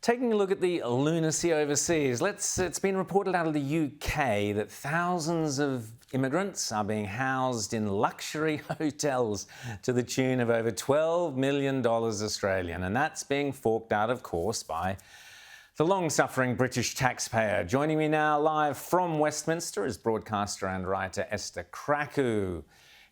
Taking a look at the lunacy overseas, it's been reported out of the UK that thousands of immigrants are being housed in luxury hotels to the tune of over $12 million Australian. And that's being forked out, of course, by the long-suffering British taxpayer. Joining me now live from Westminster is broadcaster and writer Esther Krakue.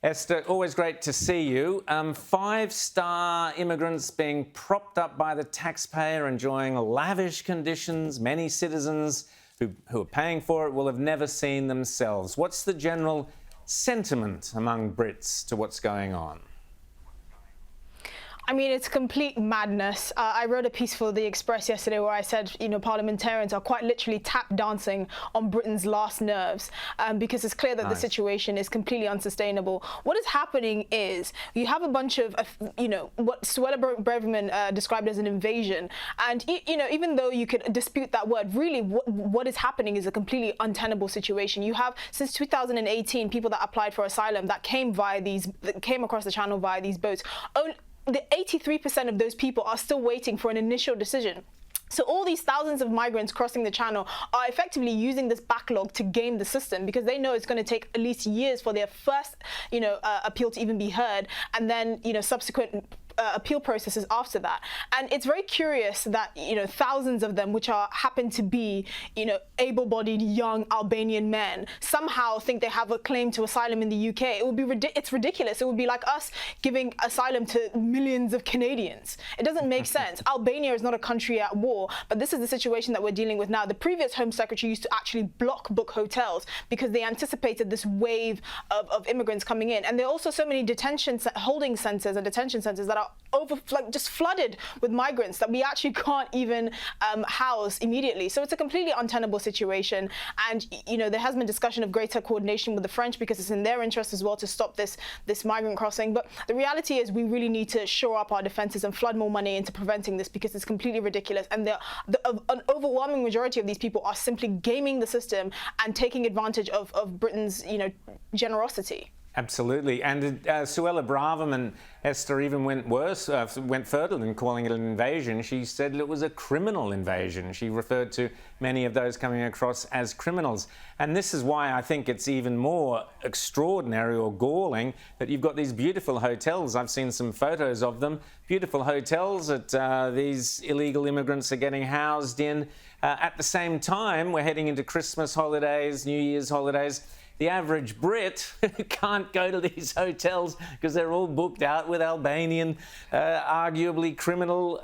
Esther, always great to see you. Five-star immigrants being propped up by the taxpayer, enjoying lavish conditions. Many citizens who are paying for it will have never seen themselves. What's the general sentiment among Brits to what's going on? I mean, it's complete madness. I wrote a piece for The Express yesterday where I said, parliamentarians are quite literally tap dancing on Britain's last nerves because it's clear that the situation is completely unsustainable. What is happening is you have a bunch of, what Suella Braverman described as an invasion. And, even though you could dispute that word, really what is happening is a completely untenable situation. You have, since 2018, people that applied for asylum that came across the channel via these boats. The 83% of those people are still waiting for an initial decision. So all these thousands of migrants crossing the channel are effectively using this backlog to game the system because they know it's going to take at least years for their first, appeal to even be heard, and then, subsequent appeal processes after that. And it's very curious that, thousands of them, which happen to be, able-bodied young Albanian men, somehow think they have a claim to asylum in the UK. It's ridiculous. It would be like us giving asylum to millions of Canadians. It doesn't make sense. Albania is not a country at war, but this is the situation that we're dealing with now. The previous Home Secretary used to actually book hotels because they anticipated this wave of immigrants coming in. And there are also so many holding centers and detention centers that are just flooded with migrants that we actually can't even house immediately. So it's a completely untenable situation. And, there has been discussion of greater coordination with the French because it's in their interest as well to stop this migrant crossing. But the reality is we really need to shore up our defenses and flood more money into preventing this because it's completely ridiculous. And an overwhelming majority of these people are simply gaming the system and taking advantage of Britain's, generosity. Absolutely. And Suella Braverman, Esther, even went further than calling it an invasion. She said it was a criminal invasion. She referred to many of those coming across as criminals. And this is why I think it's even more extraordinary or galling that you've got these beautiful hotels. I've seen some photos of them. Beautiful hotels that these illegal immigrants are getting housed in. At the same time, we're heading into Christmas holidays, New Year's holidays. The average Brit can't go to these hotels because they're all booked out with Albanian, arguably criminal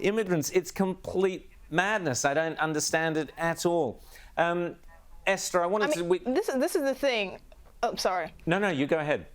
immigrants. It's complete madness. I don't understand it at all. Esther, I wanted to... This is the thing. Oh, sorry. No, you go ahead.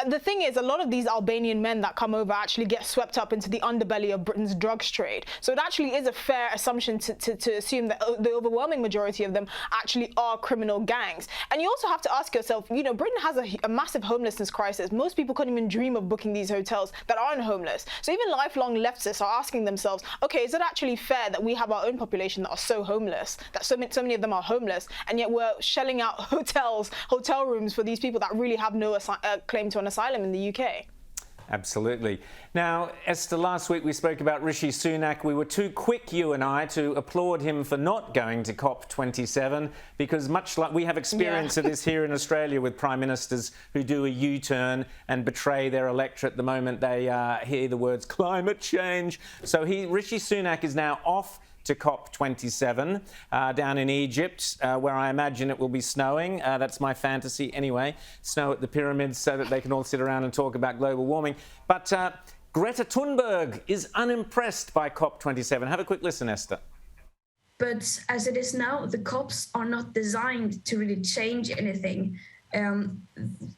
The thing is, a lot of these Albanian men that come over actually get swept up into the underbelly of Britain's drugs trade. So it actually is a fair assumption to assume that the overwhelming majority of them actually are criminal gangs. And you also have to ask yourself, Britain has a massive homelessness crisis. Most people couldn't even dream of booking these hotels that aren't homeless. So even lifelong leftists are asking themselves, okay, is it actually fair that we have our own population that are so homeless, that so many of them are homeless, and yet we're shelling out hotel rooms for these people that really have no claim to an asylum in the UK. Absolutely. Now, Esther, last week we spoke about Rishi Sunak. We were too quick, you and I, to applaud him for not going to COP27 because much like we have experience of this here in Australia with prime ministers who do a U-turn and betray their electorate the moment they hear the words climate change. So Rishi Sunak is now off to COP27 down in Egypt, where I imagine it will be snowing. That's my fantasy anyway. Snow at the pyramids so that they can all sit around and talk about global warming. But Greta Thunberg is unimpressed by COP27. Have a quick listen, Esther. But as it is now, the COPs are not designed to really change anything.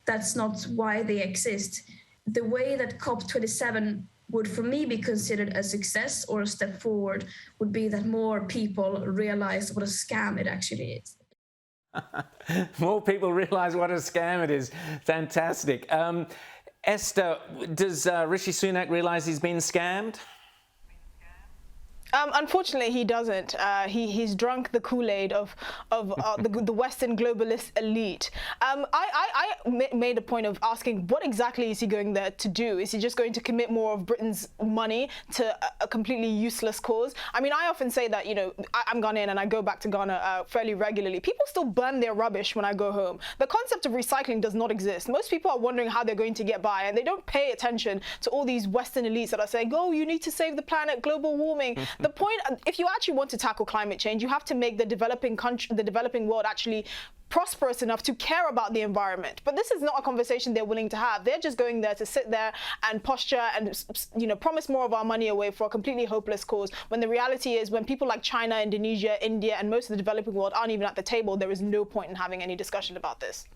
That's not why they exist. The way that COP27 would, for me, be considered a success or a step forward would be that more people realize what a scam it actually is. More people realize what a scam it is. Fantastic. Esther, does Rishi Sunak realize he's been scammed? Unfortunately, he doesn't. He's drunk the Kool-Aid of the Western globalist elite. I made a point of asking what exactly is he going there to do? Is he just going to commit more of Britain's money to a completely useless cause? I mean, I often say that, I'm Ghanaian and I go back to Ghana fairly regularly. People still burn their rubbish when I go home. The concept of recycling does not exist. Most people are wondering how they're going to get by, and they don't pay attention to all these Western elites that are saying, oh, you need to save the planet, global warming. The point, if you actually want to tackle climate change, you have to make the developing world actually prosperous enough to care about the environment. But this is not a conversation they're willing to have. They're just going there to sit there and posture and promise more of our money away for a completely hopeless cause, when the reality is, when people like China, Indonesia, India and most of the developing world aren't even at the table, there is no point in having any discussion about this.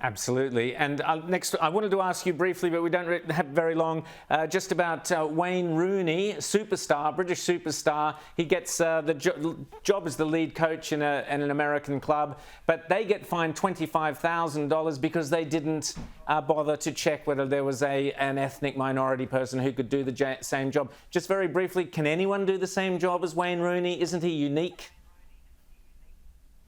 Absolutely. And next, I wanted to ask you briefly, but we don't have very long, just about Wayne Rooney, superstar, British superstar. He gets the job as the lead coach in an American club, but they get fined $25,000 because they didn't bother to check whether there was an ethnic minority person who could do the same job. Just very briefly, can anyone do the same job as Wayne Rooney? Isn't he unique?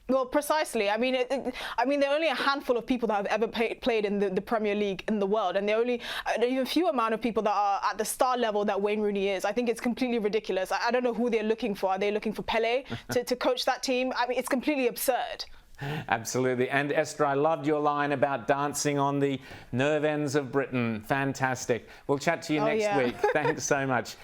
Well, precisely. I mean, there are only a handful of people that have ever played in the Premier League in the world, and there are only an even few amount of people that are at the star level that Wayne Rooney is. I think it's completely ridiculous. I don't know who they're looking for. Are they looking for Pele to coach that team? I mean, it's completely absurd. Absolutely. And Esther, I loved your line about dancing on the nerve ends of Britain. Fantastic. We'll chat to you next week. Thanks so much.